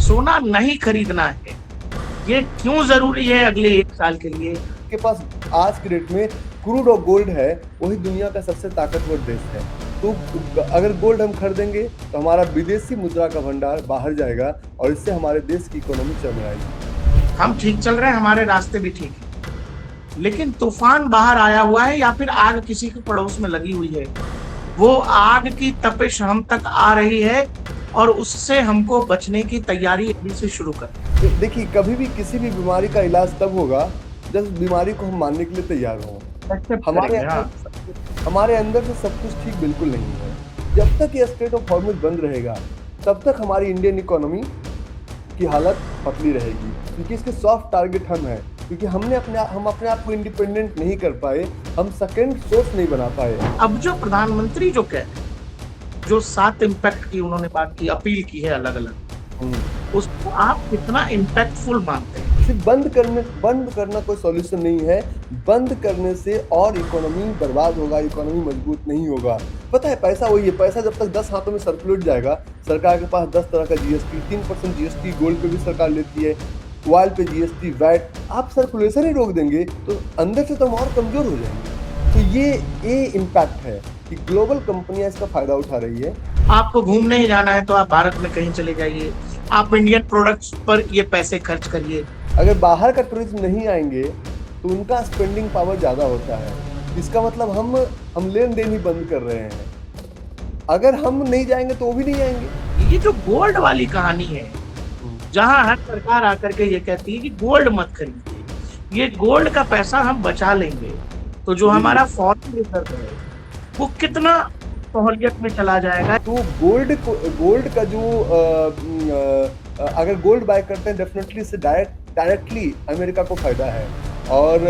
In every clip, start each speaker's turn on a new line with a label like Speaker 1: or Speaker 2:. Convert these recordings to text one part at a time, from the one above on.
Speaker 1: सोना नहीं खरीदना है, ये क्यों जरूरी है अगले 1 साल के लिए?
Speaker 2: के पास आज के डेट में क्रूड और गोल्ड है, वही दुनिया का सबसे ताकतवर देश है। तो अगर गोल्ड हम खरीदेंगे तो हमारा विदेशी मुद्रा का भंडार बाहर जाएगा और इससे हमारे देश की इकोनॉमी चमड़ाएगी।
Speaker 1: हम ठीक चल रहे हैं, हमारे रास्ते भी ठीक है, लेकिन तूफान बाहर आया हुआ है या फिर आग किसी के पड़ोस में लगी हुई है। वो आग की तपिश हम तक आ रही है और उससे हमको बचने की तैयारी अभी से शुरू कर।
Speaker 2: देखिए, कभी भी किसी भी बीमारी का इलाज तब होगा जब बीमारी को हम मानने के लिए तैयार हों।
Speaker 1: एक्सेप्ट
Speaker 2: हमारे
Speaker 1: करेंगे। हाँ,
Speaker 2: अंदर हमारे अंदर से सब कुछ ठीक बिल्कुल नहीं है। जब तक ये स्टेट ऑफ हॉर्मस बंद रहेगा तब तक हमारी इंडियन इकोनॉमी की हालत पतली रहेगी, क्योंकि इसके सॉफ्ट टारगेट हम हैं, क्योंकि हम अपने आप को इंडिपेंडेंट नहीं कर पाए, हम सेकेंड सोर्स नहीं बना पाए।
Speaker 1: अब जो प्रधानमंत्री जो कह रहे हैं, जो 7 इम्पैक्ट की उन्होंने बात की, अपील की है अलग अलग, उसको आप कितना इम्पैक्टफुल मानते हैं?
Speaker 2: सिर्फ बंद करना कोई सॉल्यूशन नहीं है। बंद करने से और इकोनॉमी बर्बाद होगा, इकोनॉमी मजबूत नहीं होगा। पता है, पैसा वही है। पैसा जब तक 10 हाथों में सर्कुलेट जाएगा, सरकार के पास 10 तरह का जीएसटी, 3% जीएसटी गोल्ड पे भी सरकार लेती है, ऑयल पे जीएसटी, वैट, आप सर्कुलेशन ही रोक देंगे तो अंदर से तो हम और कमजोर हो जाएंगे। तो ये इम्पैक्ट है कि ग्लोबल कंपनियां इसका फायदा उठा रही है।
Speaker 1: आपको घूमने ही जाना है तो आप भारत में कहीं चले जाइए, आप इंडियन प्रोडक्ट्स पर ये पैसे खर्च करिए।
Speaker 2: अगर बाहर का टूरिज्म नहीं आएंगे तो उनका स्पेंडिंग पावर ज़्यादा होता है। इसका मतलब हम लेन देन ही बंद कर रहे हैं। अगर हम नहीं जाएंगे तो वो भी नहीं आएंगे।
Speaker 1: ये जो गोल्ड वाली कहानी है, जहां हर सरकार आकर के ये कहती है कि गोल्ड मत खरीदिए, ये गोल्ड का पैसा हम बचा लेंगे, तो जो हमारा फॉरेन रिजर्व है वो कितना सहूलियत में चला जाएगा।
Speaker 2: तो गोल्ड का जो अगर गोल्ड बाय करते हैं, डेफिनेटली इससे डायरेक्टली अमेरिका को फायदा है। और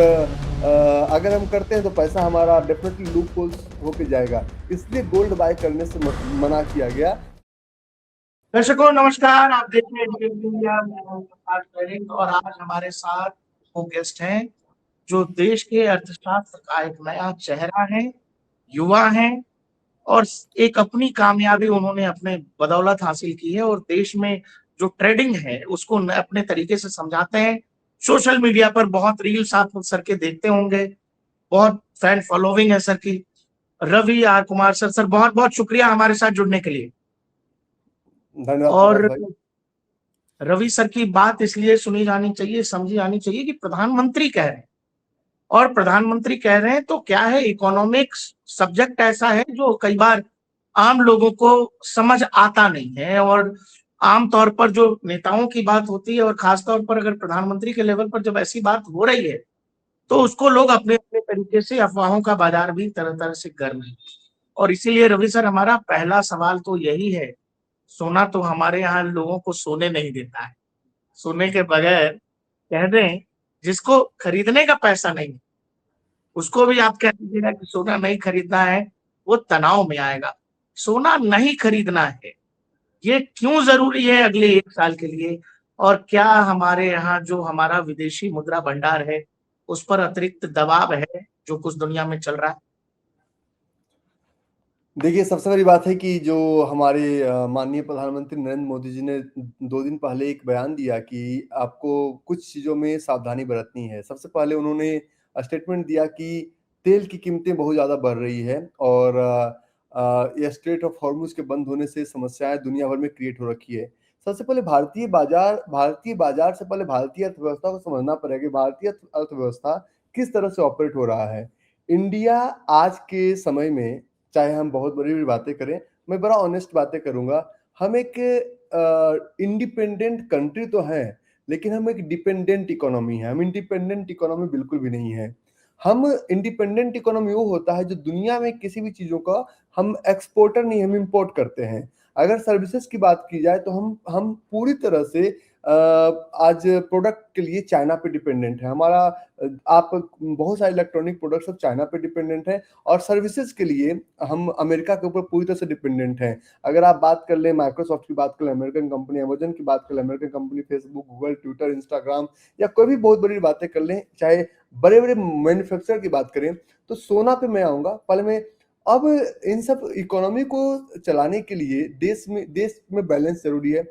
Speaker 2: अगर हम करते हैं तो पैसा हमारा डेफिनेटली लूप होल्स होके जाएगा। इसलिए गोल्ड बाय करने से मना किया गया।
Speaker 1: दर्शकों नमस्कार, आप देख रहे हैं DMD इंडिया, मैं हूं प्रकाश वैरिक और आज हमारे साथ वो गेस्ट हैं जो देश के अर्थशास्त्र का एक नया चेहरा है, युवा है और एक अपनी कामयाबी उन्होंने अपने बदौलत हासिल की है और देश में जो ट्रेडिंग है उसको अपने तरीके से समझाते हैं। सोशल मीडिया पर बहुत रील्स आप सर के देखते होंगे, बहुत फैन फॉलोइंग है सर की। Ravi R Kumar sir, sir बहुत बहुत शुक्रिया हमारे साथ जुड़ने के लिए।
Speaker 2: धन्यवाद प्रकाश
Speaker 1: और
Speaker 2: भाई।
Speaker 1: रवि सर की बात इसलिए सुनी जानी चाहिए, समझी जानी चाहिए कि प्रधानमंत्री कह रहे हैं, और प्रधानमंत्री कह रहे हैं तो क्या है, इकोनॉमिक्स सब्जेक्ट ऐसा है जो कई बार आम लोगों को समझ आता नहीं है, और आमतौर पर जो नेताओं की बात होती है और खासतौर पर अगर प्रधानमंत्री के लेवल पर जब ऐसी बात हो रही है तो उसको लोग अपने अपने तरीके से अफवाहों का बाजार भी तरह तरह से कर रहे हैं। और इसीलिए रवि सर हमारा पहला सवाल तो यही है, सोना तो हमारे यहाँ लोगों को सोने नहीं देता है, सोने के बगैर कह दें जिसको खरीदने का पैसा नहीं उसको भी आप कह दीजिएगा कि सोना नहीं खरीदना है, वो तनाव में आएगा। सोना नहीं खरीदना है, ये क्यों जरूरी है अगले 1 साल के लिए? और क्या हमारे यहाँ जो हमारा विदेशी मुद्रा भंडार है उस पर अतिरिक्त दबाव है जो कुछ दुनिया में चल रहा है?
Speaker 2: देखिए, सबसे बड़ी बात है कि जो हमारे माननीय प्रधानमंत्री नरेंद्र मोदी जी ने 2 दिन पहले एक बयान दिया कि आपको कुछ चीज़ों में सावधानी बरतनी है। सबसे पहले उन्होंने स्टेटमेंट दिया कि तेल की कीमतें बहुत ज़्यादा बढ़ रही है और ये स्ट्रेट ऑफ हॉर्मुज़ के बंद होने से समस्याएँ दुनिया भर में क्रिएट हो रखी है। सबसे पहले भारतीय बाज़ार से पहले भारतीय अर्थव्यवस्था को समझना पड़ेगा कि भारतीय अर्थव्यवस्था किस तरह से ऑपरेट हो रहा है। इंडिया आज के समय में, चाहे हम बहुत बड़ी-बड़ी बातें करें, मैं बड़ा ऑनेस्ट बातें करूँगा। हम एक इंडिपेंडेंट कंट्री तो हैं, लेकिन हम एक डिपेंडेंट इकोनॉमी हैं। हम इंडिपेंडेंट इकोनॉमी बिल्कुल भी नहीं है। हम इंडिपेंडेंट इकोनॉमी वो होता है जो दुनिया में किसी भी चीज़ों का हम एक्सपोर्टर नहीं, हम इम्पोर्ट करते हैं। अगर सर्विसेज़ की बात की जाए तो हम पूरी तरह से आज प्रोडक्ट के लिए चाइना पे डिपेंडेंट है। हमारा आप बहुत सारे इलेक्ट्रॉनिक प्रोडक्ट्स अब चाइना पे डिपेंडेंट हैं और सर्विसेज के लिए हम अमेरिका के ऊपर पूरी तरह से डिपेंडेंट हैं। अगर आप बात कर लें माइक्रोसॉफ्ट की, बात कर लें अमेरिकन कंपनी, अमेज़न की बात कर लें American company, Facebook, Google, Twitter, Instagram, या कोई भी बहुत बड़ी बातें कर लें, चाहे बड़े-बड़े मैन्युफैक्चरर की बात करें, तो सोना पे मैं आऊँगा। पहले मैं अब इन सब इकोनॉमी को चलाने के लिए देश में बैलेंस ज़रूरी है।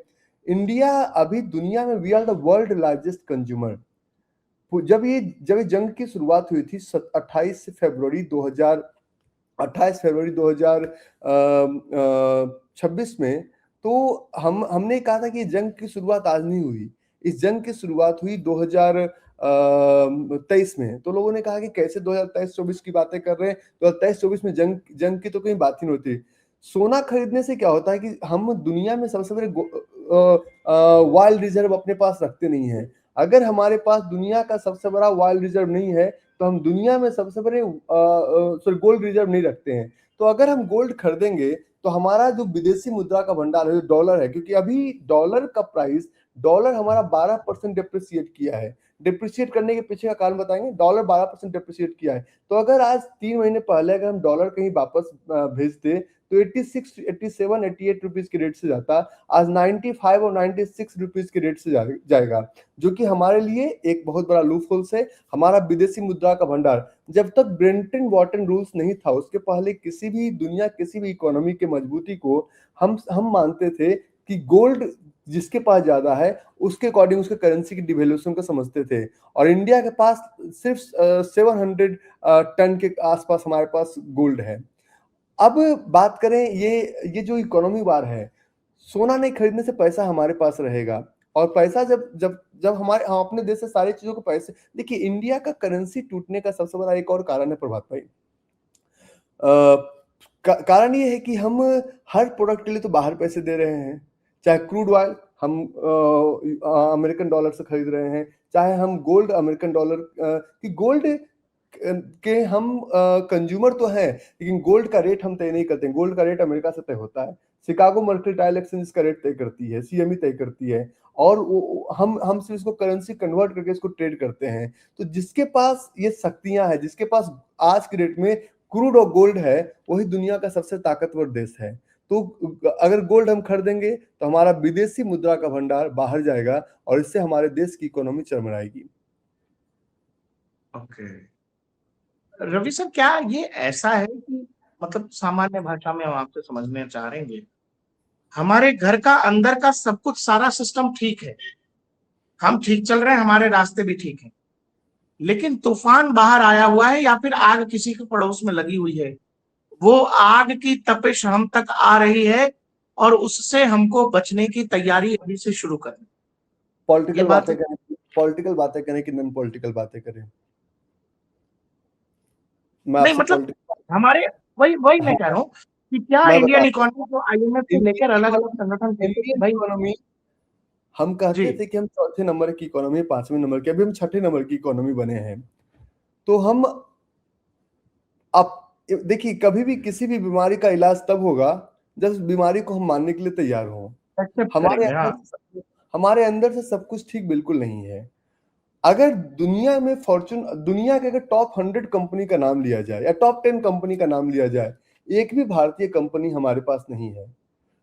Speaker 2: इंडिया अभी दुनिया में we are the world largest consumer. जब ये जंग की शुरुआत हुई थी 28 फरवरी 2026 में, तो हमने कहा था कि जंग की शुरुआत आज नहीं हुई, इस जंग की शुरुआत हुई 2023 में। तो लोगों ने कहा कि कैसे 2023-24 की बातें कर रहे हैं, 2023-24 में जंग की तो कोई बात ही नहीं होती। सोना खरीदने से क्या होता है कि हम दुनिया में सबसे बड़े वाइल्ड रिजर्व अपने पास रखते नहीं है। अगर हमारे पास दुनिया का सबसे बड़ा वाइल्ड रिजर्व नहीं है, तो हम दुनिया में सबसे बड़े गोल्ड रिजर्व नहीं रखते हैं। तो अगर हम गोल्ड खरीदेंगे तो हमारा जो विदेशी मुद्रा का भंडार है, जो डॉलर है, क्योंकि अभी डॉलर का प्राइस, डॉलर हमारा 12% डिप्रिशिएट किया है। डिप्रिशिएट करने के पीछे का कारण बताएंगे, डॉलर 12% डिप्रिशिएट किया है। तो अगर आज 3 महीने पहले अगर हम डॉलर कहीं वापस भेजते तो 86, 87, 88 रुपीज के रेट से जाता, आज 95 और 96 रुपीज के रेट से जाएगा, जो कि हमारे लिए एक बहुत बड़ा लूप होल्स है। हमारा विदेशी मुद्रा का भंडार, जब तक ब्रेंटन वाटन रूल्स नहीं था, उसके पहले किसी भी इकोनॉमी के मजबूती को हम मानते थे कि गोल्ड जिसके पास ज्यादा है उसके अकॉर्डिंग उसके करेंसी की डिवेल्यूशन को समझते थे। और इंडिया के पास सिर्फ 700 टन के आसपास हमारे पास गोल्ड है। अब बात करें, ये जो इकोनॉमी वार है, सोना नहीं खरीदने से पैसा हमारे पास रहेगा, और पैसा जब जब जब हम अपने देश से सारी चीजों को पैसे, देखिए इंडिया का करेंसी टूटने का सबसे बड़ा एक और कारण है प्रभात भाई। कारण ये है कि हम हर प्रोडक्ट के लिए तो बाहर पैसे दे रहे हैं, चाहे क्रूड ऑयल हम अमेरिकन डॉलर से खरीद रहे हैं, चाहे हम गोल्ड अमेरिकन डॉलर की गोल्ड के हम कंज्यूमर तो हैं, लेकिन गोल्ड का रेट हम तय नहीं करते हैं। गोल्ड का रेट अमेरिका से तय होता है, शिकागो मर्केंटाइल एक्सचेंज इसका रेट तय करती है, सीएमई तय करती है, और हम सिर्फ इसको करेंसी कन्वर्ट करके इसको ट्रेड करते हैं। तो जिसके पास ये शक्तियां हैं, जिसके पास आज के डेट में क्रूड और गोल्ड है, वही दुनिया का सबसे ताकतवर देश है। तो अगर गोल्ड हम खरीदेंगे तो हमारा विदेशी मुद्रा का भंडार बाहर जाएगा, और इससे हमारे देश की इकोनॉमी चरमराएगी।
Speaker 1: ओके रवि सर, क्या ये ऐसा है कि मतलब सामान्य भाषा में हम आपसे समझने चाह रहे हैं, हमारे घर का अंदर का सब कुछ सारा सिस्टम ठीक है, हम ठीक चल रहे हैं, हमारे रास्ते भी ठीक हैं, लेकिन तूफान बाहर आया हुआ है या फिर आग किसी के पड़ोस में लगी हुई है, वो आग की तपिश हम तक आ रही है और उससे हमको बचने की तैयारी अभी से शुरू करें। ये बात है।
Speaker 2: पॉलिटिकल बातें करें कि नॉन पॉलिटिकल बातें करें? मैं
Speaker 1: नहीं
Speaker 2: आपसे
Speaker 1: मतलब हमारे वही मैं कह रहा हूँ कि क्या
Speaker 2: मैं
Speaker 1: इंडियन
Speaker 2: बता
Speaker 1: इकोनॉमी को आईएमएफ से लेकर अलग अलग संगठन कहते थे
Speaker 2: इंडियन
Speaker 1: भाई।
Speaker 2: इकोनॉमी, हम
Speaker 1: जी
Speaker 2: कहते थे कि हम चौथे नंबर की इकोनॉमी, 5वें नंबर की, अभी हम 6ठे नंबर की इकोनॉमी बने हैं। तो हम अब देखिए, कभी भी किसी भी बीमारी का इलाज तब होगा जब उस बीमारी को हम मानने के लिए तैयार हों।
Speaker 1: एक्सेप्ट
Speaker 2: हमारे
Speaker 1: करेंगे।
Speaker 2: अंदर
Speaker 1: हाँ
Speaker 2: से हमारे अंदर से सब कुछ ठीक बिल्कुल नहीं है। अगर दुनिया में दुनिया के अगर टॉप 100 कंपनी का नाम लिया जाए या टॉप 10 कंपनी का नाम लिया जाए, एक भी भारतीय कंपनी हमारे पास नहीं है।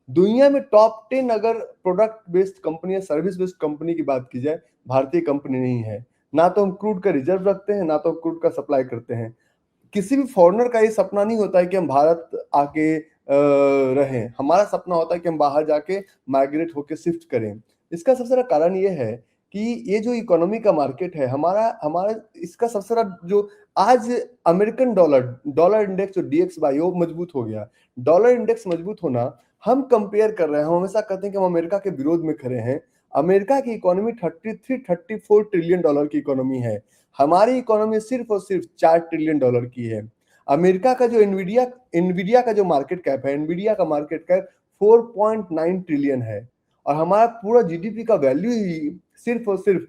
Speaker 2: दुनिया में टॉप 10 अगर प्रोडक्ट बेस्ड कंपनी या सर्विस बेस्ड कंपनी की बात की जाए, भारतीय कंपनी नहीं है। ना तो हम क्रूड का रिजर्व रखते हैं, ना तो क्रूड का सप्लाई करते हैं। किसी भी फॉरेनर का ये सपना नहीं होता है कि हम भारत आके रहें। हमारा सपना होता है कि हम बाहर जाके माइग्रेट होके शिफ्ट करें। इसका सबसे बड़ा कारण ये है कि ये जो इकोनॉमी का मार्केट है हमारा हमारा इसका सबसे बड़ा जो आज अमेरिकन डॉलर इंडेक्स जो DXY वो मजबूत हो गया। डॉलर इंडेक्स मजबूत होना, हम कंपेयर कर रहे हैं, हम हमेशा कहते हैं कि हम अमेरिका के विरोध में खड़े हैं। अमेरिका की इकोनॉमी 33-34 ट्रिलियन डॉलर की इकोनॉमी है, हमारी इकोनॉमी सिर्फ और सिर्फ 4 ट्रिलियन डॉलर की है। अमेरिका का जो एनवीडिया का जो मार्केट कैप है, एनवीडिया का मार्केट कैप 4.9 ट्रिलियन है, और हमारा पूरा जीडीपी का वैल्यू ही सिर्फ और सिर्फ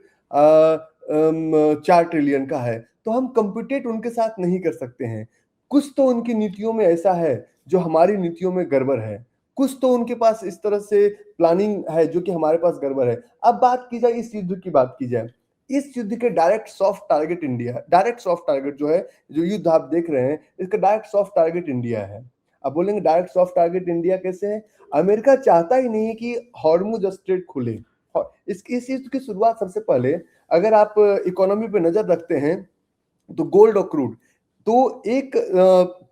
Speaker 2: 4 ट्रिलियन का है। तो हम कंपीटेट उनके साथ नहीं कर सकते हैं। कुछ तो उनकी नीतियों में ऐसा है जो हमारी नीतियों में गड़बड़ है, कुछ तो उनके पास इस तरह से प्लानिंग है जो कि हमारे पास गड़बड़ है। अब बात की जाए इस युद्ध की, बात की जाए इस युद्ध के direct soft target India, direct soft target जो है, जो युद्ध आप देख रहे हैं, इसका डायरेक्ट सॉफ्ट टारगेट इंडिया है। अब बोलेंगे डायरेक्ट सॉफ्ट टारगेट इंडिया कैसे है? अमेरिका चाहता ही नहीं है कि हॉर्मुज स्ट्रेट खुले। इस युद्ध की शुरुआत सबसे पहले, अगर आप इकोनॉमी पे नजर रखते हैं, तो गोल्ड और क्रूड, तो एक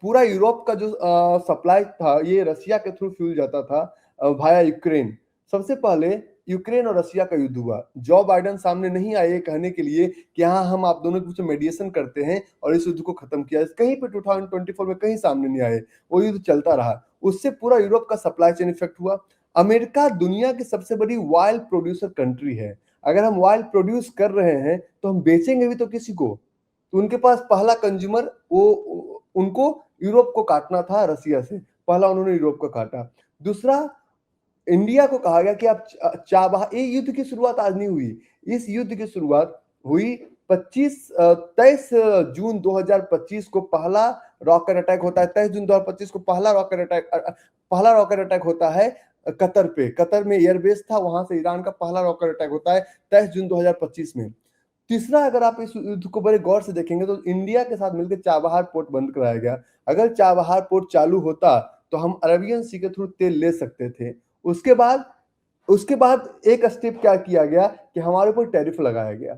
Speaker 2: पूरा यूरोप का जो सप्लाई था ये रसिया के थ्रू फ्यूल जाता था वाया यूक्रेन। सबसे पहले यूक्रेन और रशिया का युद्ध हुआ, जो बाइडेन सामने नहीं आए कहने के लिए कि हाँ हम आप दोनों के बीच मेडिएशन करते हैं और इस युद्ध को खत्म किया, कहीं पे 2024 में कहीं सामने नहीं आए, वो युद्ध चलता रहा। उससे पूरा यूरोप का सप्लाई चेन इफेक्ट हुआ। अमेरिका दुनिया की सबसे बड़ी ऑयल प्रोड्यूसर कंट्री है। अगर हम ऑयल प्रोड्यूस कर रहे हैं तो हम बेचेंगे भी तो किसी को। तो उनके पास पहला कंज्यूमर वो उनको यूरोप को काटना था रसिया से, पहला उन्होंने यूरोप को काटा। दूसरा, इंडिया को कहा गया कि आप चाबहार, ये युद्ध की शुरुआत आज नहीं हुई, इस युद्ध की शुरुआत हुई 23 जून 2025 को पहला रॉकेट अटैक होता है। 23 जून 2025 को पहला रॉकेट अटैक होता है कतर पे। कतर में एयरबेस था, वहां से ईरान का पहला रॉकेट अटैक होता है 23 जून 2025 में। तीसरा, अगर आप इस युद्ध को बड़े गौर से देखेंगे तो इंडिया के साथ मिलकर चाबहार पोर्ट बंद कराया गया। अगर चाबहार पोर्ट चालू होता तो हम अरेबियन सी के थ्रू तेल ले सकते थे। उसके बाद एक स्टेप क्या किया गया कि हमारे ऊपर टैरिफ लगाया गया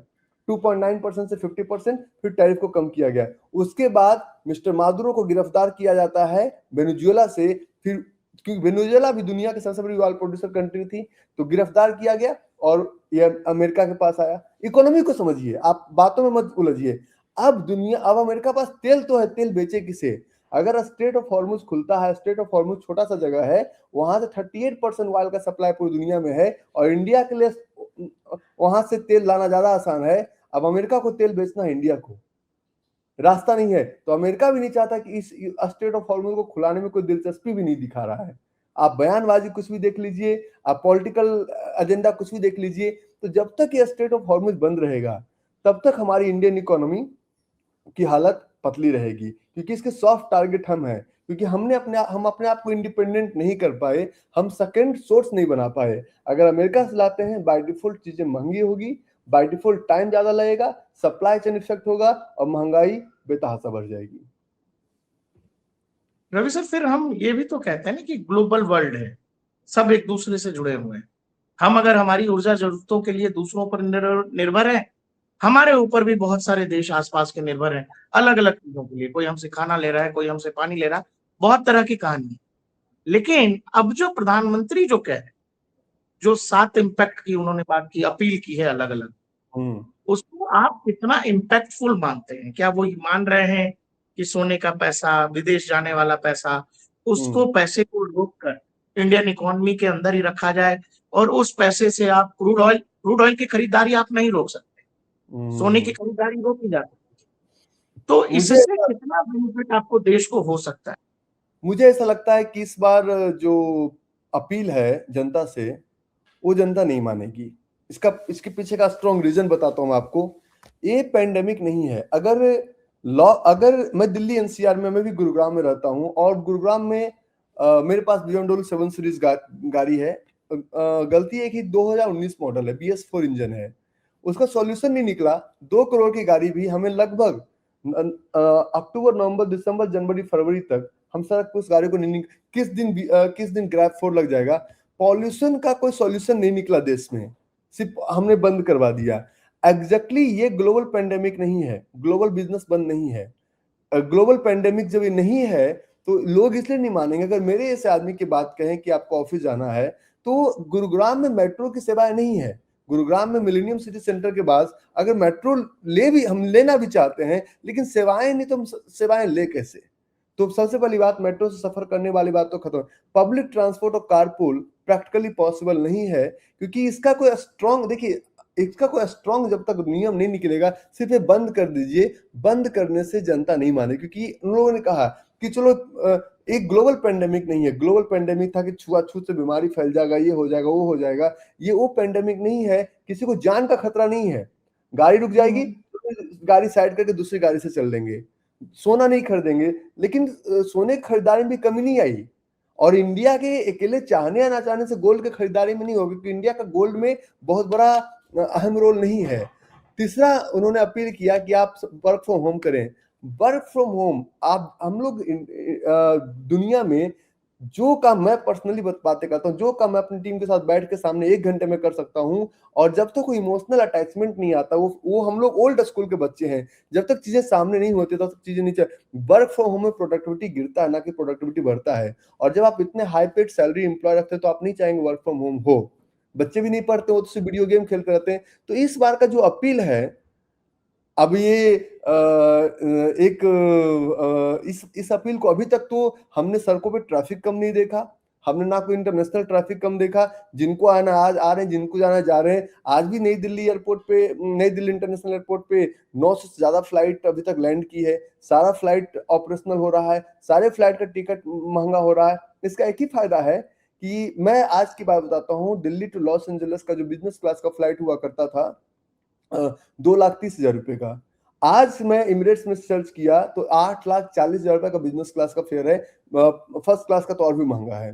Speaker 2: 2.9% से 50%, फिर टैरिफ को कम किया गया। उसके बाद मिस्टर मादुरो को गिरफ्तार किया जाता है वेनेजुएला से, फिर क्योंकि वेनेजुएला भी दुनिया की सबसे बड़ी ऑयल प्रोड्यूसर कंट्री थी, तो गिरफ्तार किया गया और ये अमेरिका के पास आया। इकोनॉमी को समझिए, आप बातों में मत उलझिए। अब अमेरिका पास तेल तो है, तेल बेचे किसे? अगर स्ट्रेट ऑफ हॉर्मुज खुलता है, स्ट्रेट ऑफ हॉर्मुज छोटा सा जगह है, वहां से 38% ऑयल का सप्लाई पूरी दुनिया में है और इंडिया के लिए वहां से तेल लाना ज्यादा आसान है। अब अमेरिका को तेल बेचना है इंडिया को, रास्ता नहीं है। तो अमेरिका भी नहीं चाहता कि इस स्ट्रेट ऑफ हॉर्मुज को खुलाने में कोई दिलचस्पी भी नहीं दिखा रहा है। आप बयानबाजी कुछ भी देख लीजिए, आप पॉलिटिकल एजेंडा कुछ भी देख लीजिए, तो जब तक ये स्ट्रेट ऑफ हॉर्मुज बंद रहेगा तब तक हमारी इंडियन इकोनॉमी की हालत पतली रहेगी, क्योंकि इसके सॉफ्ट टारगेट हम हैं, क्योंकि हम अपने आप को इंडिपेंडेंट नहीं कर पाए, हम सेकंड सोर्स नहीं बना पाए। अगर अमेरिका से लाते हैं बाय डिफॉल्ट चीजें महंगी होगी, बाय डिफॉल्ट टाइम ज्यादा लगेगा, सप्लाई चेन इफेक्ट होगा और महंगाई बेतहाशा बढ़ जाएगी।
Speaker 1: रवि सर, फिर हम ये भी तो कहते हैं ना कि ग्लोबल वर्ल्ड है, सब एक दूसरे से जुड़े हुए हैं। हम अगर हमारी ऊर्जा जरूरतों के लिए दूसरों पर निर्भर है, हमारे ऊपर भी बहुत सारे देश आसपास के निर्भर हैं अलग अलग चीजों के लिए। कोई हमसे खाना ले रहा है, कोई हमसे पानी ले रहा है, बहुत तरह की कहानी है। लेकिन अब जो प्रधानमंत्री जो कह रहे हैं, जो 7 इम्पैक्ट की उन्होंने बात की, अपील की है अलग अलग, उसको आप कितना इम्पैक्टफुल मानते हैं? क्या वो मान रहे हैं कि सोने का पैसा, विदेश जाने वाला पैसा, उसको पैसे को रोक कर इंडियन इकोनॉमी के अंदर ही रखा जाए और उस पैसे से आप क्रूड ऑयल की खरीदारी आप नहीं रोक सकते, सोने की खरीदारी रोकी जा सकती है, तो इससे कितना बेनिफिट आपको देश को हो सकता है?
Speaker 2: मुझे ऐसा लगता है कि इस बार जो अपील है जनता से, वो जनता नहीं मानेगी। इसके पीछे का स्ट्रॉन्ग रीजन बताता हूं आपको। ये पैंडेमिक नहीं है। अगर मैं दिल्ली एनसीआर में, मैं भी गुरुग्राम में रहता हूं और गुरुग्राम में मेरे पास BMW 7 सीरीज गाड़ी है। गलती है कि 2019 मॉडल है, BS4 इंजन है, उसका सॉल्यूशन नहीं निकला। 2 करोड़ की गाड़ी भी हमें लगभग अक्टूबर, नवंबर, दिसंबर, जनवरी, फरवरी तक हम सड़क पर उस गाड़ी को नहीं, किस दिन ग्रैब 4 लग जाएगा। पॉल्यूशन का कोई सॉल्यूशन नहीं निकला देश में, सिर्फ हमने बंद करवा दिया। एग्जैक्टली ये ग्लोबल पेंडेमिक नहीं है, ग्लोबल बिजनेस बंद नहीं है। ग्लोबल पेंडेमिक जब ये नहीं है तो लोग इसलिए नहीं मानेंगे। अगर मेरे ऐसे आदमी की बात कहें कि आपको ऑफिस जाना है, तो गुरुग्राम में मेट्रो की सेवाएं नहीं है। गुरुग्राम में मिलेनियम सिटी सेंटर के पास अगर मेट्रो हम लेना भी चाहते हैं, लेकिन सेवाएं नहीं, तो हम सेवाएं ले कैसे? तो सबसे पहली बात, मेट्रो से सफर करने वाली बात तो खत्म। पब्लिक ट्रांसपोर्ट और कारपूल प्रैक्टिकली पॉसिबल नहीं है, क्योंकि इसका कोई स्ट्रॉन्ग जब तक नियम नहीं निकलेगा, सिर्फ ये बंद कर दीजिए, बंद करने से जनता नहीं माने। क्योंकि उन लोगों ने कहा कि चलो एक ग्लोबल पेंडेमिक नहीं है। ग्लोबल पेंडेमिक था कि छुआछूत से बीमारी फैल जाएगा, ये हो जाएगा, वो हो जाएगा। ये वो पेंडेमिक नहीं है, किसी को जान का खतरा नहीं है। गाड़ी रुक जाएगी, गाड़ी साइड करके दूसरी गाड़ी से चल देंगे, सोना नहीं खरीदेंगे। लेकिन सोने की खरीदारी में भी कमी नहीं आई। और इंडिया के अकेले चाहने या ना चाहने से गोल्ड की खरीदारी में नहीं होगी, क्योंकि इंडिया का गोल्ड में बहुत बड़ा अहम रोल नहीं है। तीसरा, उन्होंने अपील किया कि आप वर्क फ्रॉम होम करें। वर्क फ्रॉम होम, हम लोग दुनिया में जो काम मैं पर्सनली बातें करता हूँ, जो काम मैं अपनी टीम के साथ बैठ के सामने 1 घंटे में कर सकता हूँ, और जब तक कोई इमोशनल अटैचमेंट नहीं आता, वो हम लोग ओल्ड स्कूल के बच्चे हैं। जब तक चीजें सामने नहीं होती तब तक चीजें नहीं चल। वर्क फ्रॉम होम में प्रोडक्टिविटी गिरता है, ना कि प्रोडक्टिविटी बढ़ता है। और जब आप इतने हाई पेड सैलरी एम्प्लॉय रखते हैं तो आप नहीं चाहेंगे वर्क फ्रॉम होम हो। बच्चे भी नहीं पढ़ते, वो तो सिर्फ वीडियो गेम खेलते रहते हैं। तो इस बार का जो अपील है, अब ये इस अपील को अभी तक तो हमने सड़कों पे ट्रैफिक कम नहीं देखा, हमने ना कोई इंटरनेशनल ट्रैफिक कम देखा, जिनको आना आज आ रहे हैं, जिनको जाना जा रहे हैं। आज भी नई दिल्ली इंटरनेशनल एयरपोर्ट पे 9 से ज्यादा फ्लाइट अभी तक लैंड की है, सारा फ्लाइट ऑपरेशनल हो रहा है, सारे फ्लाइट का टिकट महंगा हो रहा है। इसका एक ही फायदा है कि मैं आज की बात बताता हूँ, दिल्ली टू लॉस एंजलिस का जो बिजनेस क्लास का फ्लाइट हुआ करता था 2,30,000 रुपए का, आज मैं इमिरेट्स में सर्च किया तो 8,40,000 रुपए का बिजनेस क्लास का फेयर है। फर्स्ट क्लास का तो और भी महंगा है।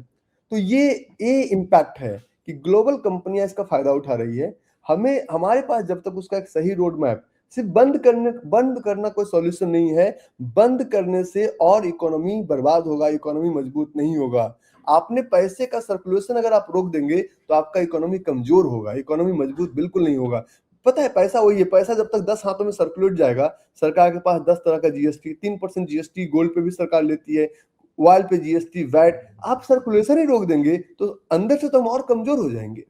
Speaker 2: तो ये इम्पैक्ट है कि ग्लोबल कंपनियां इसका फायदा उठा रही है। हमारे पास जब तक उसका एक सही रोड मैप, सिर्फ बंद करना कोई सॉल्यूशन नहीं है। बंद करने से और इकोनॉमी बर्बाद होगा, इकोनॉमी मजबूत नहीं होगा। आपने पैसे का सर्कुलेशन अगर आप रोक देंगे तो आपका इकोनॉमी कमजोर होगा, इकोनॉमी मजबूत बिल्कुल नहीं होगा। पता है, पैसा वही है, पैसा जब तक 10 हाथों में सर्कुलेट जाएगा, सरकार के पास 10 तरह का जीएसटी, 3% जीएसटी गोल्ड पे भी सरकार लेती है, ऑयल पे जीएसटी, वैट, आप सर्कुलेशन ही रोक देंगे तो अंदर से तो हम और कमजोर हो जाएंगे।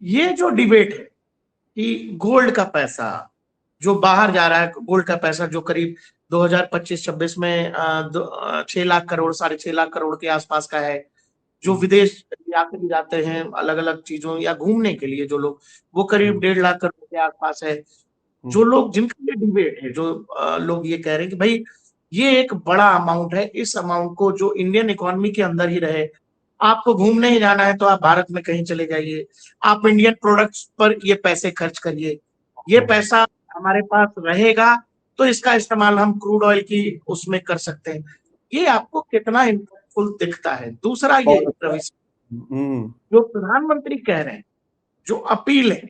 Speaker 1: ये जो डिबेट है कि गोल्ड का पैसा जो बाहर जा रहा है, गोल्ड का पैसा जो करीब 2025-26 में 6 लाख करोड़, 6.5 लाख करोड़ के आसपास का है, जो विदेश यात्री भी जाते हैं अलग अलग चीजों या घूमने के लिए जो लोग, वो करीब 1.5 लाख करोड़ के आसपास है। जो लोग, जिनका ये डिबेट है, जो लोग ये कह रहे हैं कि भाई ये एक बड़ा अमाउंट है, इस अमाउंट को जो इंडियन इकोनॉमी के अंदर ही रहे, आपको घूमने ही जाना है तो आप भारत में कहीं चले जाइए, आप इंडियन प्रोडक्ट्स पर ये पैसे खर्च करिए, ये पैसा हमारे पास रहेगा तो इसका इस्तेमाल हम क्रूड ऑयल की उसमें कर सकते हैं। ये आपको कितना इम्पैक्टफुल दिखता है? दूसरा ये रवि, जो प्रधानमंत्री कह रहे हैं, जो अपील है,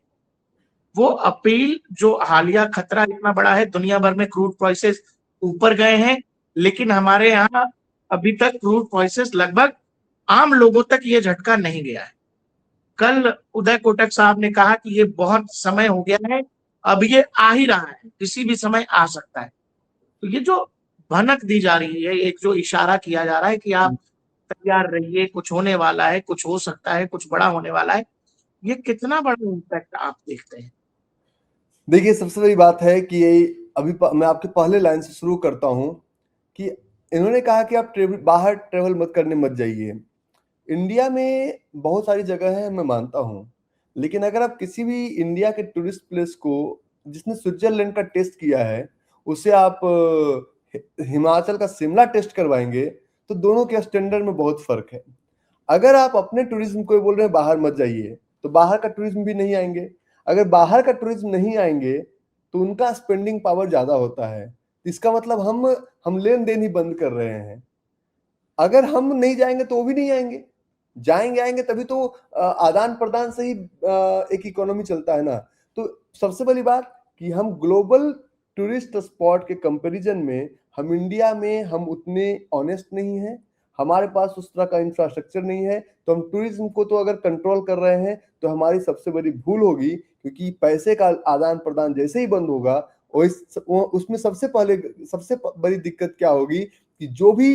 Speaker 1: वो अपील, जो हालिया खतरा इतना बड़ा है, दुनिया भर में क्रूड प्राइसेस ऊपर गए हैं, लेकिन हमारे यहाँ अभी तक क्रूड प्राइसेस लगभग आम लोगों तक ये झटका नहीं गया है। कल उदय कोटक साहब ने कहा कि ये बहुत समय हो गया है, अब ये आ ही रहा है, किसी भी समय आ सकता है। तो ये जो भनक दी जा रही है, एक जो इशारा किया जा रहा है कि आप तैयार रहिए, कुछ होने वाला है, कुछ हो सकता है, कुछ बड़ा होने वाला है, ये कितना बड़ा इम्पैक्ट आप देखते हैं?
Speaker 2: देखिए, सबसे बड़ी बात है कि मैं आपके पहले लाइन से शुरू करता हूं कि इन्होंने कहा कि आप बाहर ट्रेवल मत करने मत जाइए। इंडिया में बहुत सारी जगह है, मैं मानता हूं, लेकिन अगर आप किसी भी इंडिया के टूरिस्ट प्लेस को, जिसने स्विट्जरलैंड का टेस्ट किया है, उसे आप हिमाचल का शिमला टेस्ट करवाएंगे तो दोनों के स्टैंडर्ड में बहुत फर्क है। अगर आप अपने टूरिज्म को बोल रहे हैं बाहर मत जाइए, तो बाहर का टूरिज्म भी नहीं आएंगे। अगर बाहर का टूरिज्म नहीं आएंगे तो उनका स्पेंडिंग पावर ज्यादा होता है। इसका मतलब हम लेन देन ही बंद कर रहे हैं। अगर हम नहीं जाएंगे तो वो भी नहीं आएंगे, आएंगे तभी तो आदान प्रदान से ही एक इकोनॉमी चलता है ना। तो सबसे बड़ी बात कि हम ग्लोबल टूरिस्ट स्पॉट के कंपैरिजन में हम इंडिया में हम उतने ऑनेस्ट नहीं हैं, हमारे पास उस तरह का इंफ्रास्ट्रक्चर नहीं है। तो हम टूरिज्म को तो अगर कंट्रोल कर रहे हैं तो हमारी सबसे बड़ी भूल होगी, क्योंकि पैसे का आदान प्रदान जैसे ही बंद होगा उसमें सबसे बड़ी दिक्कत क्या होगी कि जो भी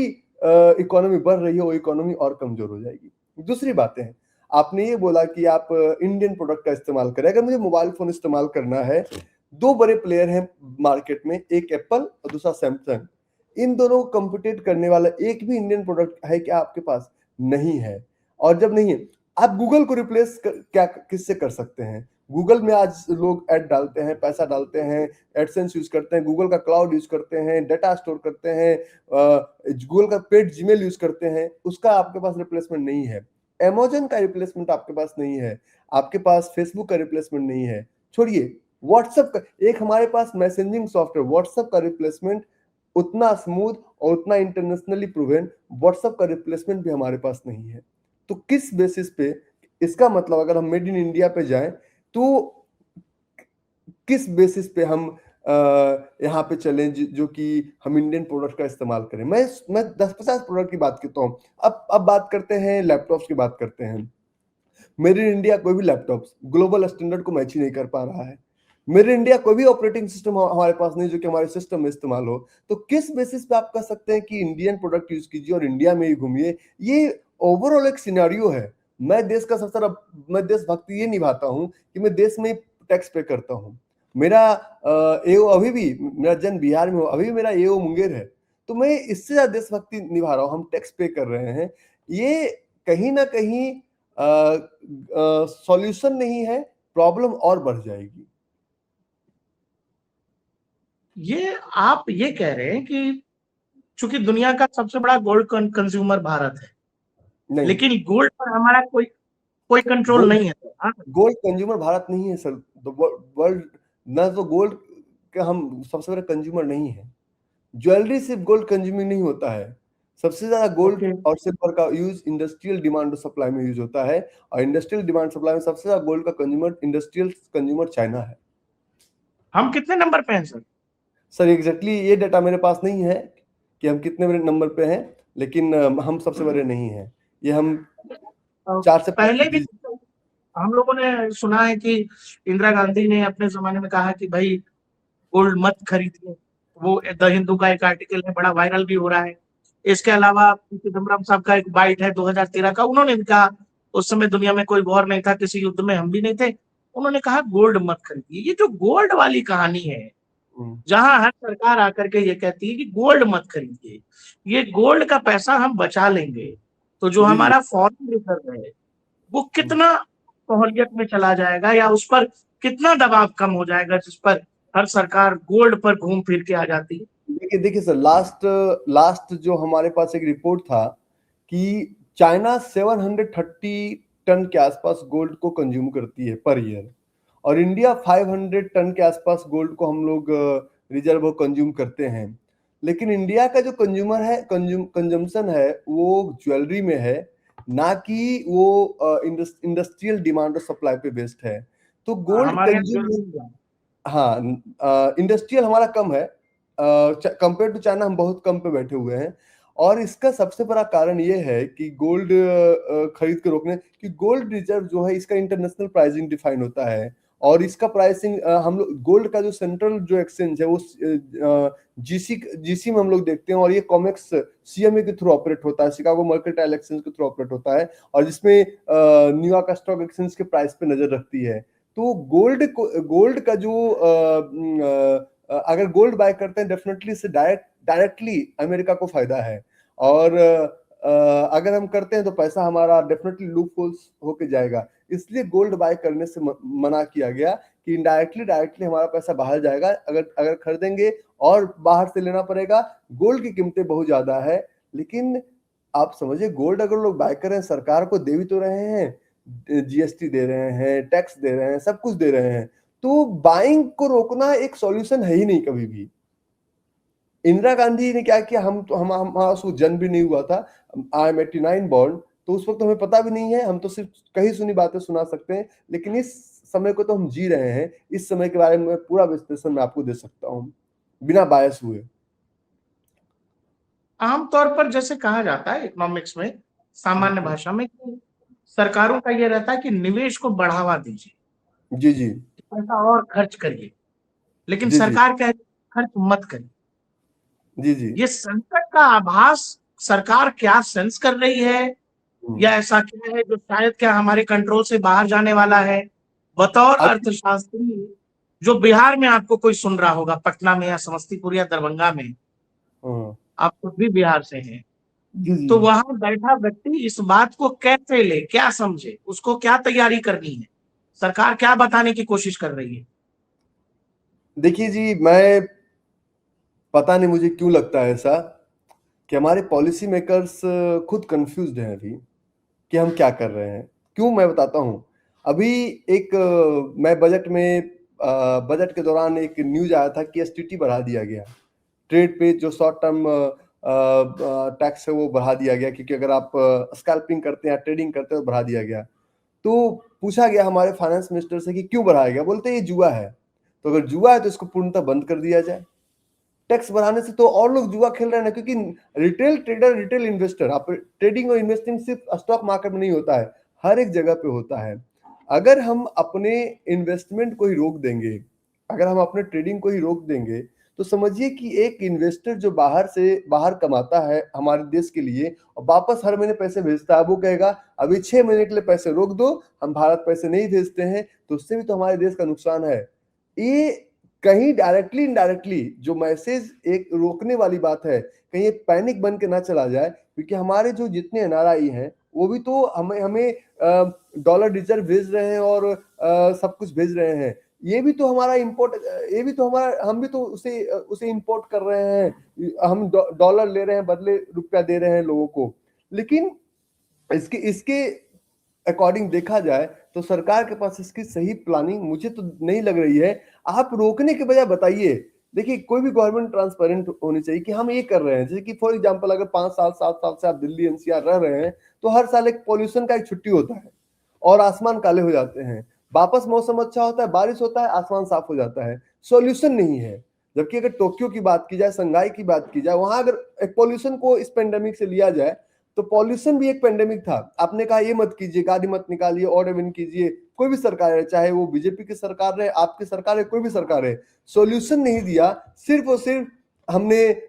Speaker 2: इकोनॉमी बढ़ रही है वो इकोनॉमी और कमजोर हो जाएगी। दूसरी बातें हैं, आपने ये बोला कि आप इंडियन प्रोडक्ट का इस्तेमाल करें। अगर मुझे मोबाइल फोन इस्तेमाल करना है, दो बड़े प्लेयर हैं मार्केट में, एक एप्पल और दूसरा सैमसंग। इन दोनों को कम्पिटेट करने वाला एक भी इंडियन प्रोडक्ट है क्या आपके पास? नहीं है। और जब नहीं है, आप गूगल को रिप्लेस क्या किससे कर सकते हैं? गूगल में आज लोग ऐड डालते हैं, पैसा डालते हैं, एडसेंस यूज करते हैं, गूगल का क्लाउड यूज करते हैं, डाटा स्टोर करते हैं, गूगल का पेड जीमेल यूज करते हैं। उसका आपके पास रिप्लेसमेंट नहीं है। अमेजन का रिप्लेसमेंट आपके पास नहीं है, आपके पास फेसबुक का रिप्लेसमेंट नहीं है। छोड़िए, व्हाट्सएप का, एक हमारे पास मैसेजिंग सॉफ्टवेयर व्हाट्सएप का रिप्लेसमेंट उतना स्मूथ और उतना इंटरनेशनली प्रूवन व्हाट्सएप का रिप्लेसमेंट भी हमारे पास नहीं है। तो किस बेसिस पे? इसका मतलब अगर हम मेड इन इंडिया पे जाएं तो किस बेसिस पे हम यहाँ पे चलें जो कि हम इंडियन प्रोडक्ट का इस्तेमाल करें? मैं 10-50 प्रोडक्ट की बात करता हूँ। अब बात करते हैं लैपटॉप्स की बात करते हैं। मेड इन इंडिया कोई भी लैपटॉप ग्लोबल स्टैंडर्ड को मैच ही नहीं कर पा रहा है। मेड इन इंडिया कोई भी ऑपरेटिंग सिस्टम हमारे पास नहीं जो कि हमारे सिस्टम में इस्तेमाल हो। तो किस बेसिस पे आप कह सकते हैं कि इंडियन प्रोडक्ट यूज कीजिए और इंडिया में ही घूमिए? ये ओवरऑल एक सिनेरियो है। मैं देश का सबसे मैं देशभक्ति ये निभाता हूँ कि मैं देश में टैक्स पे करता हूँ। मेरा एओ अभी भी, मेरा जन्म बिहार में हो, अभी भी मेरा एओ मुंगेर है, तो मैं इससे ज्यादा देशभक्ति निभा रहा हूँ। हम टैक्स पे कर रहे हैं, ये कहीं ना कहीं सॉल्यूशन नहीं है, प्रॉब्लम और बढ़ जाएगी।
Speaker 1: ये आप ये कह रहे हैं कि चूंकि दुनिया का सबसे बड़ा गोल्ड कंज्यूमर भारत है,
Speaker 2: नहीं,
Speaker 1: लेकिन गोल्ड पर हमारा कोई कंट्रोल
Speaker 2: गोल्ड
Speaker 1: नहीं है। हाँ,
Speaker 2: गोल्ड कंज्यूमर भारत नहीं है सर। वर्ल्ड ना, तो गोल्ड का हम सबसे बड़ा कंज्यूमर नहीं है। ज्वेलरी सिर्फ गोल्ड कंज्यूमिंग नहीं होता है। सबसे ज्यादा गोल्ड
Speaker 1: ओके।
Speaker 2: और सिल्वर का यूज इंडस्ट्रियल डिमांड और सप्लाई में यूज होता है, और इंडस्ट्रियल डिमांड सप्लाई में सबसे ज्यादा गोल्ड का कंज्यूमर, इंडस्ट्रियल कंज्यूमर चाइना है।
Speaker 1: हम कितने नंबर पे हैं सर?
Speaker 2: सर एग्जैक्टली ये डाटा मेरे पास नहीं है कि हम कितने बड़े नंबर पे हैं, लेकिन हम सबसे बड़े नहीं हैं। ये हम 4 से 5।
Speaker 1: पहले भी हम लोगों ने सुना है कि इंदिरा गांधी ने अपने जमाने में कहा कि भाई गोल्ड मत खरीदिए। वो द हिंदू का एक आर्टिकल है, बड़ा वायरल भी हो रहा है। इसके अलावा चिदम्बरम साहब का एक बाइट है 2013 का, उन्होंने भी कहा, उस समय दुनिया में कोई वॉर नहीं था, किसी युद्ध में हम भी नहीं थे, उन्होंने कहा गोल्ड मत खरीदिए। ये जो गोल्ड वाली कहानी है, जहां हर सरकार आकर के ये कहती है कि गोल्ड मत खरीदिए, ये गोल्ड का पैसा हम बचा लेंगे, तो जो
Speaker 2: जी जी।
Speaker 1: हमारा फॉरेन रिजर्व है वो कितना सहूलियत में चला जाएगा, या उस पर कितना दबाव कम हो जाएगा, जिस पर हर सरकार गोल्ड पर घूम फिर के आ जाती है।
Speaker 2: देखिए देखिए सर, लास्ट लास्ट जो हमारे पास एक रिपोर्ट था कि चाइना 730 टन के आसपास गोल्ड को कंज्यूम करती है पर ईयर, और इंडिया 500 टन के आसपास गोल्ड को हम लोग रिजर्व कंज्यूम करते हैं। लेकिन इंडिया का जो कंज्यूमर है, कंजम्पशन है, वो ज्वेलरी में है, ना कि वो इंडस्ट्रियल डिमांड और सप्लाई पे बेस्ड है। तो गोल्ड
Speaker 1: हमारे यहाँ
Speaker 2: कंज्यूम,
Speaker 1: ज्वेलरी,
Speaker 2: हाँ, इंडस्ट्रियल हमारा कम है, कंपेयर टू चाइना हम बहुत कम पे बैठे हुए हैं। और इसका सबसे बड़ा कारण ये है कि गोल्ड खरीद के रोकने कि गोल्ड रिजर्व जो है, इसका इंटरनेशनल प्राइसिंग डिफाइन होता है, और इसका प्राइसिंग हम लोग, गोल्ड का जो सेंट्रल जो एक्सचेंज है वो जीसी में हम लोग देखते हैं, और ये कॉमेक्स सीएमए के थ्रू ऑपरेट होता है, शिकागो मर्केंटाइल एक्सचेंज के थ्रू ऑपरेट होता है, और जिसमें न्यूयॉर्क स्टॉक एक्सचेंज के प्राइस पे नजर रखती है। तो गोल्ड का जो अगर गोल्ड बाय करते हैं, डेफिनेटली इससे डायरेक्टली अमेरिका को फायदा है, और अगर हम करते हैं तो पैसा हमारा डेफिनेटली लूप होल्स होके जाएगा। इसलिए गोल्ड बाय करने से मना किया गया कि इनडायरेक्टली डायरेक्टली हमारा पैसा बाहर जाएगा। अगर खरीदेंगे और बाहर से लेना पड़ेगा। गोल्ड की कीमतें बहुत ज्यादा है, लेकिन आप समझिए, गोल्ड अगर लोग बाय कर रहे हैं, सरकार को दे भी तो रहे हैं, जीएसटी दे रहे हैं, टैक्स दे रहे हैं, सब कुछ दे रहे हैं, तो बाइंग को रोकना एक सॉल्यूशन है ही नहीं कभी भी। इंदिरा गांधी ने क्या किया, हम तो हमारा उसको जन्म भी नहीं हुआ था, आई एम 89 बॉर्न, तो उस वक्त हमें पता भी नहीं है, हम तो सिर्फ कहीं सुनी बातें सुना सकते हैं। लेकिन इस समय को तो हम जी रहे हैं, इस समय के बारे में पूरा विश्लेषण मैं आपको दे सकता हूँ बिना बायस हुए।
Speaker 1: आमतौर पर जैसे कहा जाता है इकोनॉमिक्स में, सामान्य भाषा में, कि सरकारों का ये रहता है कि निवेश को बढ़ावा दीजिए,
Speaker 2: जी जी।
Speaker 1: पैसा और खर्च करिए, लेकिन
Speaker 2: जी जी।
Speaker 1: सरकार कह रही है खर्च मत करिए।
Speaker 2: जी जी।
Speaker 1: ये संकट का आभास सरकार क्या सेंस कर रही है, या ऐसा क्या है जो शायद क्या हमारे कंट्रोल से बाहर जाने वाला है? बतौर
Speaker 2: अभी
Speaker 1: अर्थशास्त्री, जो बिहार में आपको कोई सुन रहा होगा, पटना में या समस्तीपुर या दरभंगा में,
Speaker 2: हाँ,
Speaker 1: आप खुद भी बिहार से हैं,
Speaker 2: जी जी।
Speaker 1: तो वहां बैठा व्यक्ति इस बात को कैसे ले, क्या समझे, उसको क्या तैयारी करनी है, सरकार क्या बताने की कोशिश कर रही है?
Speaker 2: देखिए जी, मैं पता नहीं मुझे क्यों लगता है ऐसा कि हमारे पॉलिसी मेकर्स खुद कंफ्यूज्ड हैं अभी कि हम क्या कर रहे हैं। क्यों, मैं बताता हूँ। अभी एक मैं बजट के दौरान एक न्यूज आया था कि एसटीटी बढ़ा दिया गया, ट्रेड पे जो शॉर्ट टर्म टैक्स है वो बढ़ा दिया गया, क्योंकि अगर आप स्कैल्पिंग करते हैं, ट्रेडिंग करते हैं, तो बढ़ा दिया गया। तो पूछा गया हमारे फाइनेंस मिनिस्टर से कि क्यों बढ़ाया गया, बोलते ये जुआ है, तो अगर जुआ है तो इसको पूर्णतः बंद कर दिया जाए। टैक्स बढ़ाने से तो और लोग जुआ खेल रहे हैं ना, क्योंकि रिटेल ट्रेडर, रिटेल इन्वेस्टर, आप ट्रेडिंग और इन्वेस्टिंग सिर्फ स्टॉक मार्केट में नहीं होता है, हर एक जगह पे होता है। अगर हम अपने इन्वेस्टमेंट को ही रोक देंगे, अगर हम अपने ट्रेडिंग को ही रोक देंगे, तो समझिए कि एक इन्वेस्टर जो बाहर कमाता है हमारे देश के लिए और वापस हर महीने पैसे भेजता है, वो कहेगा अभी 6 महीने के लिए पैसे रोक दो, हम भारत पैसे नहीं भेजते हैं, तो उससे भी तो हमारे देश का नुकसान है। ये कहीं डायरेक्टली इनडायरेक्टली जो मैसेज एक रोकने वाली बात है, कहीं ये पैनिक बन के ना चला जाए, क्योंकि हमारे जो जितने एनआरआई हैं वो भी तो हमें हमें डॉलर रिजर्व भेज रहे हैं और सब कुछ भेज रहे हैं। ये भी तो हमारा इंपोर्ट, ये भी तो हमारा, हम भी तो उसे इंपोर्ट कर रहे हैं, हम डॉलर ले रहे हैं, बदले रुपया दे रहे हैं लोगों को। लेकिन इसके इसके अकॉर्डिंग देखा जाए तो सरकार के पास इसकी सही प्लानिंग मुझे तो नहीं लग रही है। आप रोकने के बजाय बताइए, देखिए कोई भी गवर्नमेंट ट्रांसपेरेंट होनी चाहिए कि हम ये कर रहे हैं। जैसे कि फॉर एग्जांपल अगर 5 साल 7 साल से आप दिल्ली एनसीआर रह रहे हैं तो हर साल एक पॉल्यूशन का एक छुट्टी होता है और आसमान काले हो जाते हैं, वापस मौसम अच्छा होता है, बारिश होता है, आसमान साफ हो जाता है। सॉल्यूशन नहीं है। जबकि अगर टोक्यो की बात की जाए, संघाई की बात की जाए, वहां अगर एक पॉल्यूशन को इस पेंडेमिक से लिया जाए तो पॉल्यूशन भी एक पेंडेमिक था। आपने कहा ये मत कीजिए, गाड़ी मत निकालिए, ऑड इवन कीजिए, कोई भी सरकार है, चाहे वो बीजेपी की सरकार रहे, आपकी सरकार है, कोई भी सरकार है, सॉल्यूशन नहीं दिया। सिर्फ और सिर्फ हमने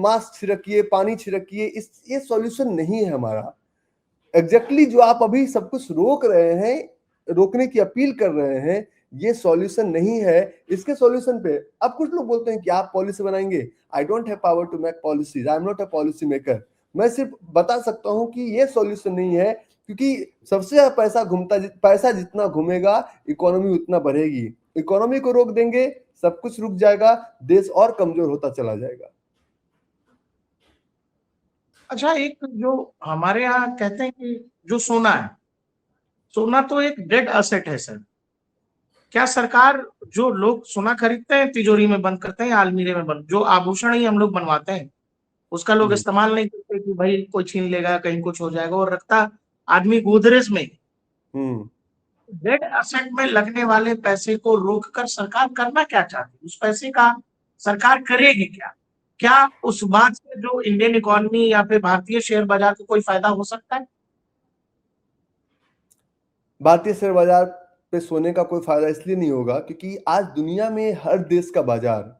Speaker 2: मास्क छिड़किए, पानी छिड़किए, ये सॉल्यूशन नहीं है हमारा। एग्जैक्टली जो आप अभी सब कुछ रोक रहे हैं, रोकने की अपील कर रहे हैं, ये सॉल्यूशन नहीं है। इसके सॉल्यूशन पे अब कुछ लोग बोलते हैं कि आप पॉलिसी बनाएंगे। I don't have power to make policies, I am not a policy maker. मैं सिर्फ बता सकता हूं कि ये सॉल्यूशन नहीं है, क्योंकि सबसे ज्यादा पैसा जितना घूमेगा इकोनॉमी उतना बढ़ेगी। इकोनॉमी को रोक देंगे, सब कुछ रुक जाएगा, देश और कमजोर होता चला जाएगा।
Speaker 1: अच्छा, एक जो हमारे यहाँ कहते हैं कि जो सोना है, सोना तो एक डेड असेट है सर। क्या सरकार, जो लोग सोना खरीदते हैं तिजोरी में बंद करते हैं या अलमीरे में बंद, जो आभूषण ही हम लोग बनवाते हैं, उसका लोग
Speaker 2: हम्म
Speaker 1: इस्तेमाल नहीं करते कि भाई कोई छीन लेगा, कहीं कुछ हो जाएगा, और रखता आदमी गोदरेज में।
Speaker 2: हम्म
Speaker 1: डेड असेट में लगने वाले पैसे को रोककर सरकार करना क्या चाहती है? उस पैसे का सरकार करेगी क्या? क्या उस बात से जो इंडियन इकोनॉमी या फिर भारतीय शेयर बाजार को कोई फायदा हो सकता है?
Speaker 2: भारतीय शेयर बाजार पे सोने का कोई फायदा इसलिए नहीं होगा क्योंकि आज दुनिया में हर देश का बाजार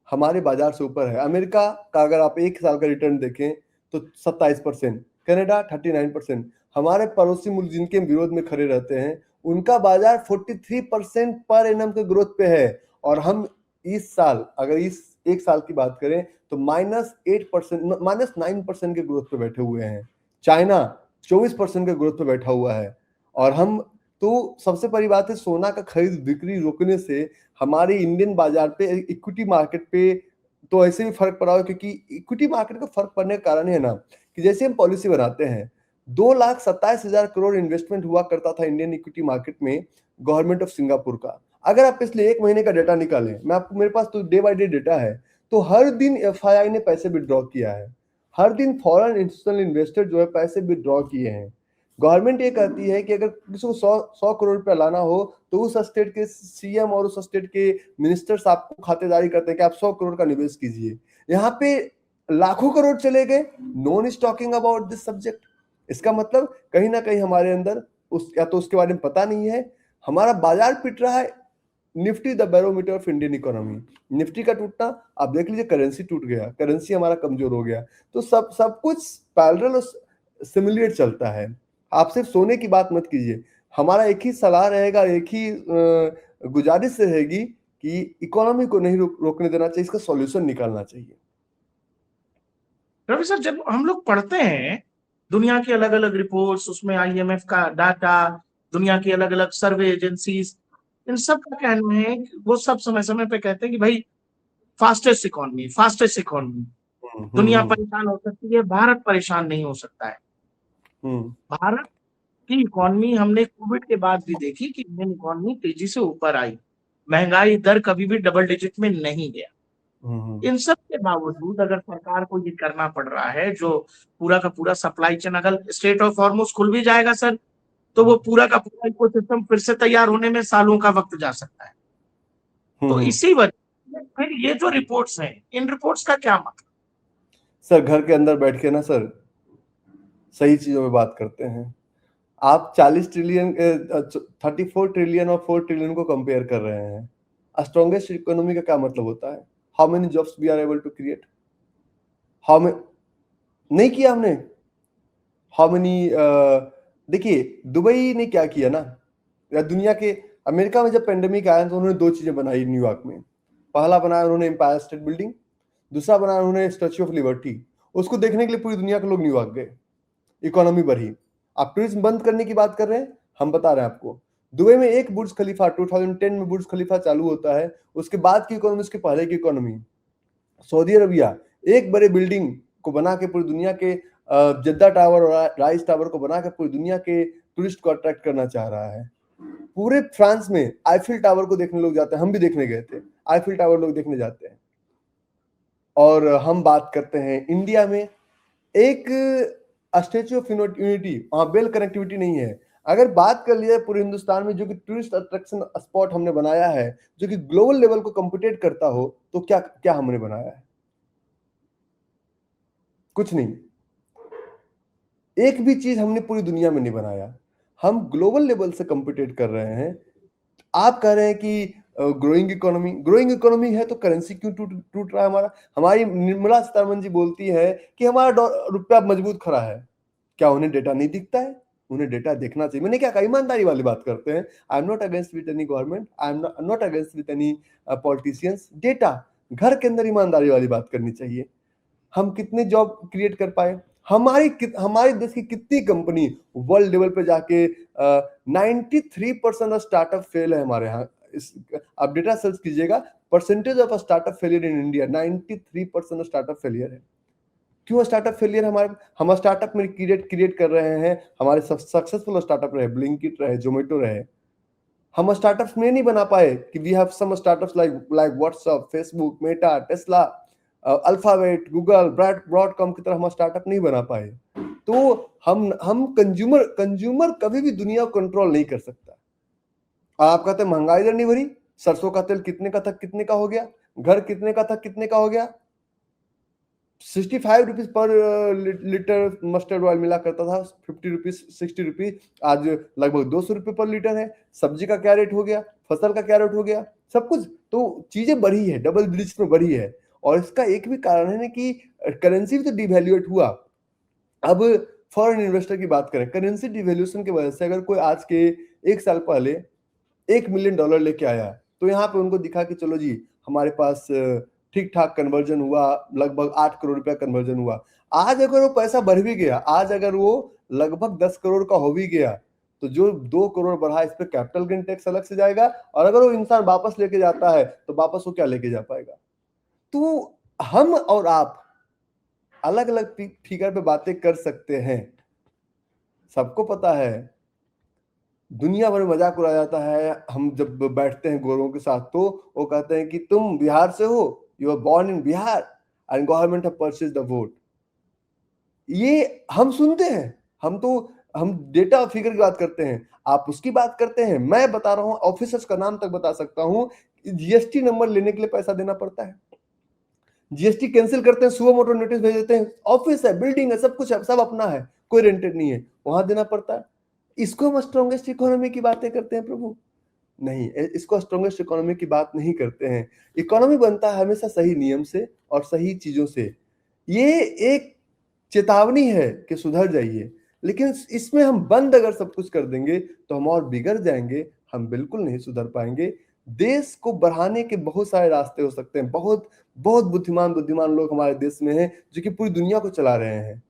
Speaker 2: हमारे बाजार से ऊपर है। अमेरिका का अगर आप एक साल का रिटर्न देखें तो 27%, कनाडा 39%। हमारे पड़ोसी मुल्क जिनके विरोध में खड़े रहते हैं उनका बाजार 43% पर एनम के ग्रोथ पे है, और हम इस साल अगर इस एक साल की बात करें तो -8%, -9% के ग्रोथ पे बैठे हुए हैं। चाइना 24% के ग्रोथ पे बैठा हुआ है। और हम तो सबसे बड़ी बात है, सोना का खरीद बिक्री रोकने से हमारे इंडियन बाजार पे, इक्विटी मार्केट पे तो ऐसे भी फर्क पड़ा हो, क्योंकि इक्विटी मार्केट का फर्क पड़ने का कारण है ना कि जैसे हम पॉलिसी बनाते हैं, 2,27,000 करोड़ इन्वेस्टमेंट हुआ करता था इंडियन इक्विटी मार्केट में गवर्नमेंट ऑफ सिंगापुर का। अगर आप पिछले एक महीने का डेटा निकालें, मैं आपको, मेरे पास तो डे बाय डे डेटा है, तो हर दिन एफआईआई ने पैसे विड्रॉ किया है। हर दिन फॉरेन इंस्टीट्यूशनल इन्वेस्टर जो है पैसे विड्रॉ किए हैं। गवर्नमेंट ये कहती है कि अगर किसी को 100 करोड़ रुपया लाना हो तो उस स्टेट के सीएम और उस स्टेट के मिनिस्टर्स आपको खातेदारी करते हैं कि आप 100 करोड़ का निवेश कीजिए। यहाँ पे लाखों करोड़ चले गए। No one is talking about this subject. इसका मतलब कहीं ना कहीं हमारे अंदर या तो उसके बारे में पता नहीं है। हमारा बाजार पिट रहा है। Nifty the barometer of Indian economy, Nifty का टूटना आप देख लीजिए, करेंसी टूट गया, करेंसी हमारा कमजोर हो गया। तो सब कुछ पैरेलल और सिमुलेट चलता है। आप सिर्फ सोने की बात मत कीजिए। हमारा एक ही सलाह रहेगा, एक ही गुजारिश रहेगी कि इकोनॉमी को नहीं रोकने देना चाहिए, इसका सॉल्यूशन निकालना चाहिए।
Speaker 1: रवि सर, जब हम लोग पढ़ते हैं दुनिया की अलग अलग रिपोर्ट्स, उसमें आईएमएफ का डाटा, दुनिया की अलग अलग सर्वे एजेंसीज, इन सब का कहना है कि वो सब समय समय पे कहते हैं कि भाई फास्टेस्ट इकोनॉमी, फास्टेस्ट इकोनॉमी, दुनिया
Speaker 2: हम्म
Speaker 1: परेशान हो सकती है, भारत परेशान नहीं हो सकता है।
Speaker 2: हम्म
Speaker 1: भारत की इकोनॉमी हमने कोविड के बाद भी देखी कि इंडियन इकोनॉमी तेजी से ऊपर आई, महंगाई दर कभी भी डबल डिजिट में नहीं गया।
Speaker 2: हम्म
Speaker 1: इन सब के बावजूद अगर सरकार को ये करना पड़ रहा है, जो पूरा का पूरा सप्लाई चेन, अगर स्ट्रेट ऑफ हॉर्मुज खुल भी जाएगा सर, तो वो पूरा का पूरा इकोसिस्टम फिर से तैयार होने में सालों का वक्त जा सकता है। तो
Speaker 2: हम्म।
Speaker 1: इसी वजह से फिर ये जो रिपोर्ट्स हैं, इन रिपोर्ट्स का क्या मतलब?
Speaker 2: सर घर के अंदर बैठ के ना सर सही चीजों पे बात करते हैं। आप 40 ट्रिलियन 34 ट्रिलियन और 4 ट्रिलियन को कंपेयर कर रहे हैं। स्ट्रॉन्गेस्ट इकोनॉमी का क्या मतलब होता है? How many jobs we are able to create, how में नहीं किया हमने। हाउ मेनी देखिए दुबई ने क्या किया ना, या दुनिया के अमेरिका में जब पेंडेमिक आया तो उन्होंने 2 चीजें बनाई न्यूयॉर्क में। पहला बनाया उन्होंने एम्पायर स्टेट बिल्डिंग, दूसरा बनाया उन्होंने स्टैच्यू ऑफ लिबर्टी। उसको देखने के लिए पूरी दुनिया के लोग न्यूयॉर्क गए, इकोनॉमी बढ़ी। आप टूरिज्म बंद करने की बात कर रहे हैं, हम बता रहे हैं आपको दुबई में एक बुर्ज खलीफा 2010 में बुर्ज खलीफा चालू होता है, उसके बाद की इकोनॉमी, उसके पहले की इकोनॉमी। सऊदी अरबिया एक बड़े बिल्डिंग को बना के पूरी दुनिया के जद्दा टावर और राइस टावर को बना के पूरी दुनिया के टूरिस्ट को अट्रैक्ट करना चाह रहा है। पूरे फ्रांस में आईफिल टावर को देखने लोग जाते हैं, हम भी देखने गए थे, आईफिल टावर लोग देखने जाते हैं। और हम बात करते हैं इंडिया में एक स्टैच्यू ऑफ यूनिटी, वहां वेल कनेक्टिविटी नहीं है। अगर बात कर लिया पूरे हिंदुस्तान में जो कि टूरिस्ट अट्रैक्शन स्पॉट हमने बनाया है, जो कि ग्लोबल लेवल को कम्पिटेट करता हो, तो क्या क्या हमने बनाया है? कुछ नहीं। एक भी चीज हमने पूरी दुनिया में नहीं बनाया। हम ग्लोबल लेवल से कम्पिटेट कर रहे हैं। आप कह रहे हैं कि ग्रोइंग इकोनॉमी है तो करेंसी क्यों टूट रहा है हमारा? हमारी निर्मला सीतारमण जी बोलती है कि हमारा रुपया मजबूत खड़ा है। क्या उन्हें डेटा नहीं दिखता है? उन्हें डेटा देखना चाहिए। मैंने क्या कहा, ईमानदारी वाली बात करते हैं। आई am not against with any government, I am not against with any politicians. Data, घर के अंदर ईमानदारी वाली बात करनी चाहिए। हम कितने जॉब क्रिएट कर पाए? हमारे देश की कितनी कंपनी वर्ल्ड लेवल पे जाके 93% स्टार्टअप फेल है हमारे यहाँ। आप डेटा सर्च कीजिएगा, percentage of startup failure in India 93% startup failure है। क्यों स्टार्टअप फेलियर? हम स्टार्टअप में क्रिएट कर रहे हैं। हमारे सक्सेसफुल स्टार्टअप रहे, ब्लिंकिट रहे, जोमेटो रहे। हम स्टार्टअप्स में नहीं बना पाए कि we have some startups like WhatsApp, Facebook, Meta, Tesla, Alphabet, Google, Broadcom की तरह हम स्टार्टअप नहीं बना पाए। तो हम कंज्यूमर कभी भी दुनिया को कंट्रोल नहीं कर सकता। और आप कहते हैं महंगाई दर नहीं भरी, सरसों का तेल कितने का था कितने का हो गया, घर कितने का था कितने का हो गया। 65 rupees per litre mustard oil मिला करता था, 50 रुपीज 60 रुपीज, आज लगभग 200 रुपये पर लीटर है। सब्जी का क्या रेट हो गया, फसल का क्या रेट हो गया, सब कुछ तो चीजें बढ़ी है, डबल डिजिट में बढ़ी है। और इसका एक भी कारण है ना कि करेंसी भी तो डिवैल्यूएट हुआ। अब फॉरेन इन्वेस्टर की बात करें, करेंसी डिवैल्यूएशन की वजह से अगर कोई आज के 1 साल पहले $1 मिलियन लेके आया, तो यहाँ पे उनको दिखा कि चलो जी हमारे पास ठीक ठाक कन्वर्जन हुआ, लगभग 8 करोड़ रुपया कन्वर्जन हुआ। आज अगर वो पैसा बढ़ भी गया, आज अगर वो लगभग 10 करोड़ का हो भी गया, तो जो 2 करोड़ बढ़ा इस पे कैपिटल गेन टैक्स अलग से जाएगा। और अगर वो इंसान वापस लेके जाता है तो वापस वो क्या लेके जा पाएगा? तो हम और आप अलग अलग फिगर पे बातें कर सकते हैं। सबको पता है दुनिया भर में मजाक उड़ाया जाता है। हम जब बैठते हैं गोरों के साथ तो वो कहते हैं कि तुम बिहार से हो, you are born in Bihar and government have purchased the vote. ये हम सुनते हैं, हम डेटा फिगर की बात करते हैं, आप उसकी बात करते हैं। मैं बता रहा हूं, ऑफिसर्स का नाम तक बता सकता हूं। जीएसटी नंबर लेने के लिए पैसा देना पड़ता है, जीएसटी कैंसिल करते हैं, सुबह मोटर नोटिस भेज देते हैं। ऑफिस है, बिल्डिंग है, सब कुछ है, सब अपना है, कोई रेंटेड नहीं है, वहां देना पड़ता है। इसको हम स्ट्रॉन्गेस्ट इकोनॉमी की बातें करते हैं प्रभु? नहीं, इसको स्ट्रॉन्गेस्ट इकोनॉमी की बात नहीं करते हैं। इकोनॉमी बनता है हमेशा सही नियम से और सही चीजों से। ये एक चेतावनी है कि सुधर जाइए, लेकिन इसमें हम बंद अगर सब कुछ कर देंगे तो हम और बिगड़ जाएंगे, हम बिल्कुल नहीं सुधर पाएंगे। देश को बढ़ाने के बहुत सारे रास्ते हो सकते हैं। बहुत बहुत बुद्धिमान लोग हमारे देश में हैं जो कि पूरी दुनिया को चला रहे हैं।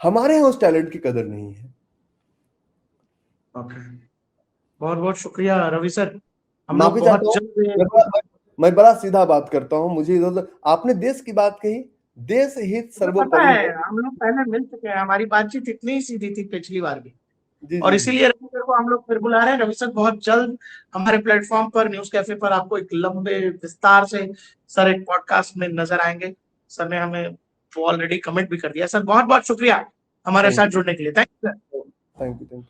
Speaker 2: हमारे यहाँ उस टैलेंट की कदर नहीं है।
Speaker 1: बहुत बहुत शुक्रिया रवि सर। हम
Speaker 2: माफी
Speaker 1: लोग
Speaker 2: चाहता
Speaker 1: बहुत
Speaker 2: हूँ,
Speaker 1: जल्द
Speaker 2: मैं बड़ा सीधा बात करता हूँ, मुझे इधर आपने देश की बात कही, देश हित
Speaker 1: पता
Speaker 2: सर्वोपरि
Speaker 1: है,
Speaker 2: है।
Speaker 1: हम लोग पहले मिल चुके हैं, हमारी बातचीत इतनी ही सीधी थी पिछली बार भी।
Speaker 2: जी
Speaker 1: और
Speaker 2: जी जी
Speaker 1: इसीलिए रवि सर को हम लोग फिर बुला रहे हैं। रवि सर बहुत जल्द हमारे प्लेटफॉर्म पर, न्यूज कैफे पर आपको एक लंबे विस्तार से सर एक पॉडकास्ट में नजर आएंगे। सर ने हमें वो ऑलरेडी कमिट भी कर दिया। सर बहुत बहुत शुक्रिया हमारे साथ जुड़ने के लिए। Thank you.
Speaker 2: Thank you.